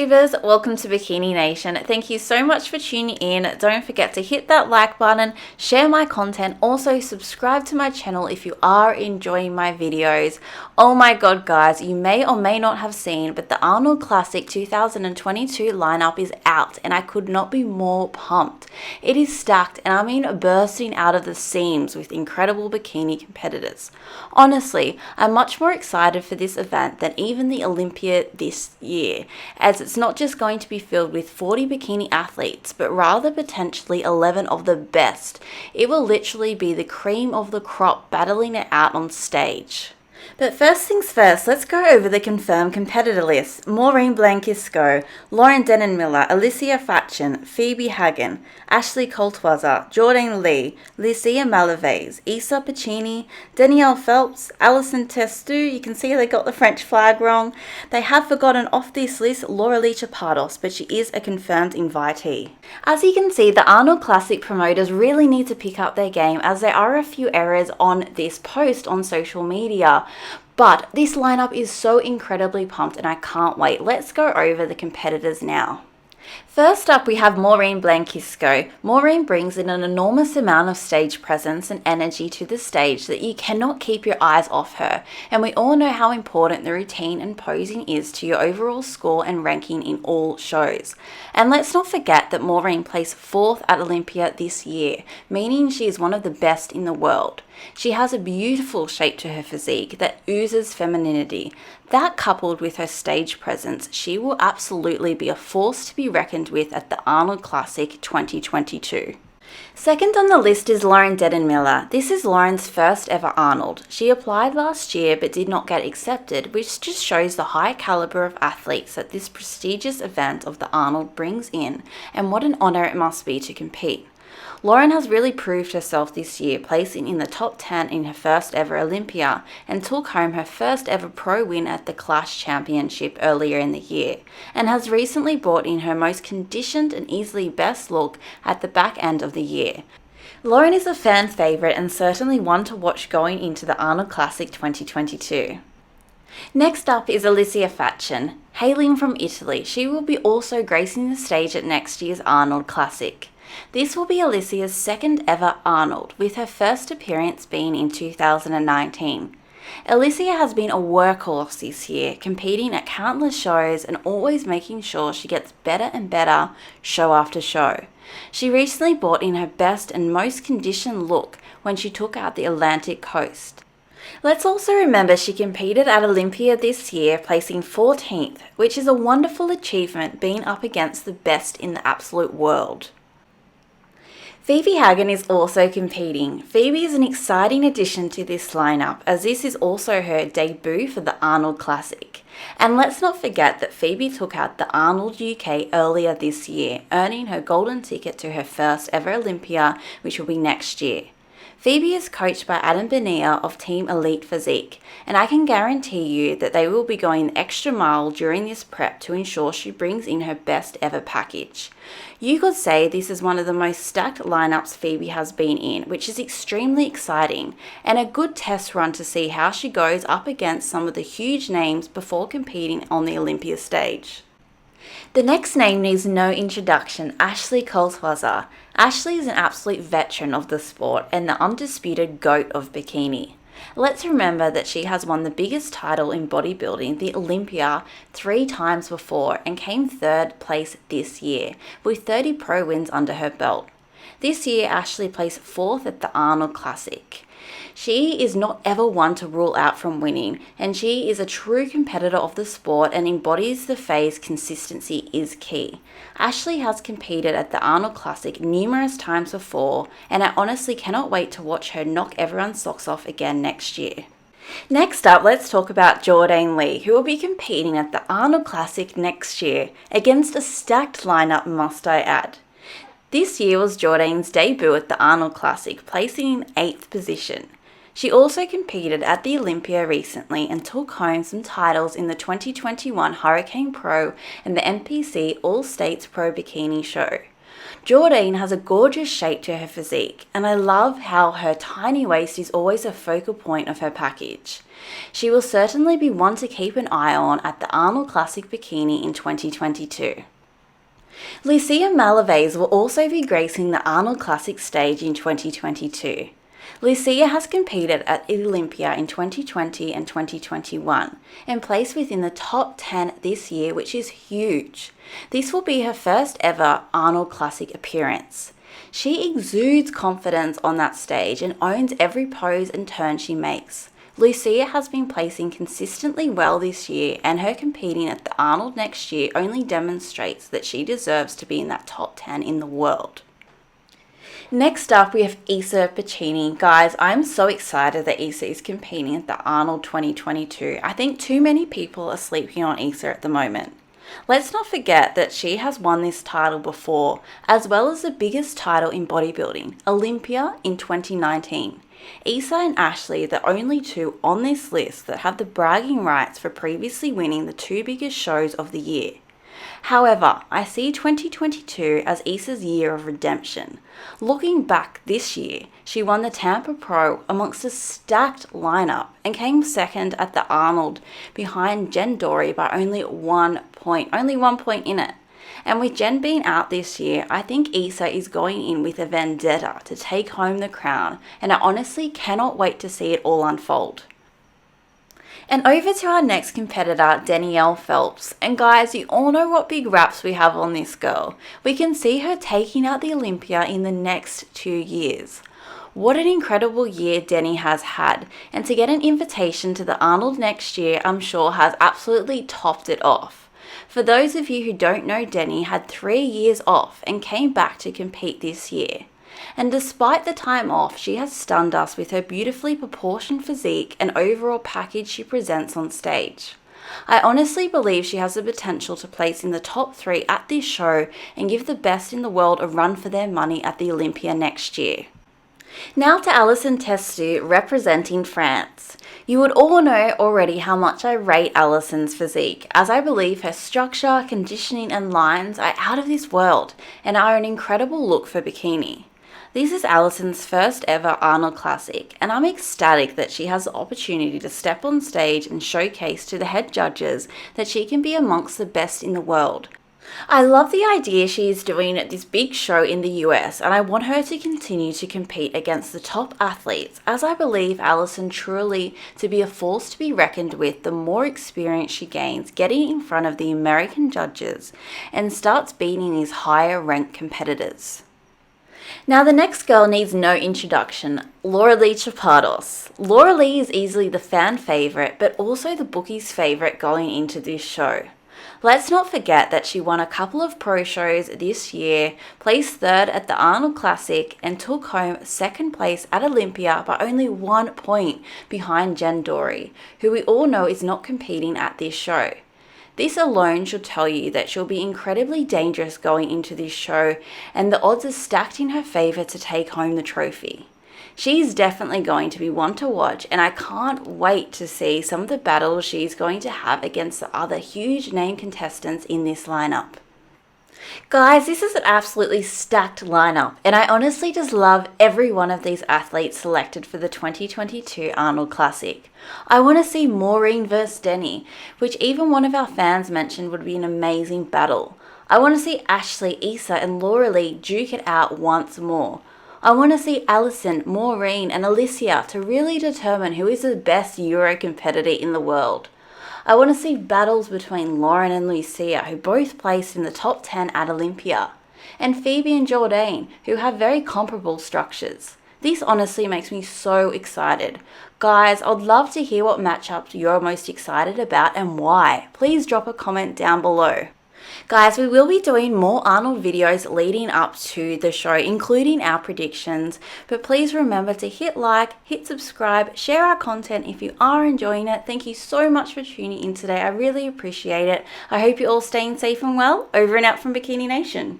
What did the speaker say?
YouTubers, welcome to Bikini Nation. Thank you so much for tuning in. Don't forget to hit that like button, share my content, also subscribe to my channel if you are enjoying my videos. Oh my god guys, you may or may not have seen, but the Arnold Classic 2022 lineup is out and I could not be more pumped. It is stacked and I mean bursting out of the seams with incredible bikini competitors. Honestly, I'm much more excited for this event than even the Olympia this year, as it's not just going to be filled with 40 bikini athletes, but rather potentially 11 of the best. It will literally be the cream of the crop battling it out on stage. But first things first, let's go over the confirmed competitor list. Maureen Blankisco, Dannenmiller, Alicia Facchin, Phoebe Hagen, Ashley Kolzhwaza, Jourdanne Lee, Lucia Malavez, Issa Pacini, Danielle Phelps, Allison Testi. You can see they got the French flag wrong. They have forgotten off this list Lauralie Chapados, but she is a confirmed invitee. As you can see, the Arnold Classic promoters really need to pick up their game, as there are a few errors on this post on social media. But this lineup is so incredibly pumped and I can't wait. Let's go over the competitors now. First up, we have Maureen Blankisco. Maureen brings in an enormous amount of stage presence and energy to the stage that you cannot keep your eyes off her, and we all know how important the routine and posing is to your overall score and ranking in all shows. And let's not forget that Maureen placed 4th at Olympia this year, meaning she is one of the best in the world. She has a beautiful shape to her physique that oozes femininity. That, coupled with her stage presence, she will absolutely be a force to be reckoned with at the Arnold Classic 2022. Second on the list is Dannenmiller. This is Lauren's first ever Arnold. She applied last year but did not get accepted, which just shows the high caliber of athletes that this prestigious event of the Arnold brings in, and what an honor it must be to compete. Lauren has really proved herself this year, placing in the top 10 in her first ever Olympia, and took home her first ever pro win at the Clash Championship earlier in the year, and has recently brought in her most conditioned and easily best look at the back end of the year. Lauren is a fan favourite and certainly one to watch going into the Arnold Classic 2022. Next up is Alicia Facchin. Hailing from Italy, she will be also gracing the stage at next year's Arnold Classic. This will be Alicia's second ever Arnold, with her first appearance being in 2019. Alicia has been a workhorse this year, competing at countless shows and always making sure she gets better and better show after show. She recently brought in her best and most conditioned look when she took out the Atlantic coast. Let's also remember she competed at Olympia this year, placing 14th, which is a wonderful achievement being up against the best in the absolute world. Phoebe Hagen is also competing. Phoebe is an exciting addition to this lineup, as this is also her debut for the Arnold Classic. And let's not forget that Phoebe took out the Arnold UK earlier this year, earning her golden ticket to her first ever Olympia, which will be next year. Phoebe is coached by Adam Bonilla of Team Elite Physique, and I can guarantee you that they will be going the extra mile during this prep to ensure she brings in her best ever package. You could say this is one of the most stacked lineups Phoebe has been in, which is extremely exciting, and a good test run to see how she goes up against some of the huge names before competing on the Olympia stage. The next name needs no introduction, Ashley Kolzhwaza. Ashley is an absolute veteran of the sport and the undisputed GOAT of bikini. Let's remember that she has won the biggest title in bodybuilding, the Olympia, 3 times before and came 3rd place this year, with 30 pro wins under her belt. This year, Ashley placed 4th at the Arnold Classic. She is not ever one to rule out from winning, and she is a true competitor of the sport and embodies the phrase consistency is key. Ashley has competed at the Arnold Classic numerous times before, and I honestly cannot wait to watch her knock everyone's socks off again next year. Next up, let's talk about Jourdanne Lee, who will be competing at the Arnold Classic next year, against a stacked lineup, must I add. This year was Jourdanne's debut at the Arnold Classic, placing in 8th position. She also competed at the Olympia recently and took home some titles in the 2021 Hurricane Pro and the NPC All States Pro Bikini Show. Jourdanne has a gorgeous shape to her physique, and I love how her tiny waist is always a focal point of her package. She will certainly be one to keep an eye on at the Arnold Classic Bikini in 2022. Lucia Malavez will also be gracing the Arnold Classic stage in 2022. Lucia has competed at Olympia in 2020 and 2021 and placed within the top 10 this year, which is huge. This will be her first ever Arnold Classic appearance. She exudes confidence on that stage and owns every pose and turn she makes. Lucia has been placing consistently well this year, and her competing at the Arnold next year only demonstrates that she deserves to be in that top 10 in the world. Next up, we have Issa Pacini. Guys, I'm so excited that Issa is competing at the Arnold 2022. I think too many people are sleeping on Issa at the moment. Let's not forget that she has won this title before, as well as the biggest title in bodybuilding, Olympia, in 2019. Issa and Ashley are the only two on this list that have the bragging rights for previously winning the two biggest shows of the year. However, I see 2022 as Issa's year of redemption. Looking back this year, she won the Tampa Pro amongst a stacked lineup and came second at the Arnold behind Jen Dory by only 1 point in it. And with Jen being out this year, I think Issa is going in with a vendetta to take home the crown, and I honestly cannot wait to see it all unfold. And over to our next competitor, Danielle Phelps. And guys, you all know what big raps we have on this girl. We can see her taking out the Olympia in the next 2 years. What an incredible year Dani has had, and to get an invitation to the Arnold next year, I'm sure has absolutely topped it off. For those of you who don't know, Dani had 3 years off and came back to compete this year. And despite the time off, she has stunned us with her beautifully proportioned physique and overall package she presents on stage. I honestly believe she has the potential to place in the top 3 at this show and give the best in the world a run for their money at the Olympia next year. Now to Allison Testi representing France. You would all know already how much I rate Allison's physique, as I believe her structure, conditioning and lines are out of this world and are an incredible look for bikini. This is Allison's first ever Arnold Classic, and I'm ecstatic that she has the opportunity to step on stage and showcase to the head judges that she can be amongst the best in the world. I love the idea she is doing at this big show in the US, and I want her to continue to compete against the top athletes, as I believe Allison truly to be a force to be reckoned with the more experience she gains getting in front of the American judges and starts beating these higher ranked competitors. Now the next girl needs no introduction, Lauralie Chapados. Lauralie is easily the fan favourite, but also the bookies' favourite going into this show. Let's not forget that she won a couple of pro shows this year, placed 3rd at the Arnold Classic, and took home 2nd place at Olympia by only 1 point behind Jen Dory, who we all know is not competing at this show. This alone should tell you that she'll be incredibly dangerous going into this show, and the odds are stacked in her favour to take home the trophy. She's definitely going to be one to watch, and I can't wait to see some of the battles she's going to have against the other huge name contestants in this lineup. Guys, this is an absolutely stacked lineup, and I honestly just love every one of these athletes selected for the 2022 Arnold Classic. I want to see Maureen vs Dani, which even one of our fans mentioned would be an amazing battle. I want to see Ashley, Issa and Lauralie duke it out once more. I want to see Allison, Maureen and Alessia to really determine who is the best Euro competitor in the world. I want to see battles between Lauren and Lucia, who both placed in the top 10 at Olympia, and Phoebe and Jourdanne, who have very comparable structures. This honestly makes me so excited. Guys, I'd love to hear what matchups you're most excited about and why. Please drop a comment down below. Guys, we will be doing more Arnold videos leading up to the show, including our predictions, but please remember to hit like, hit subscribe, share our content if you are enjoying it. Thank you so much for tuning in today. I really appreciate it. I hope you're all staying safe and well. Over and out from Bikini Nation.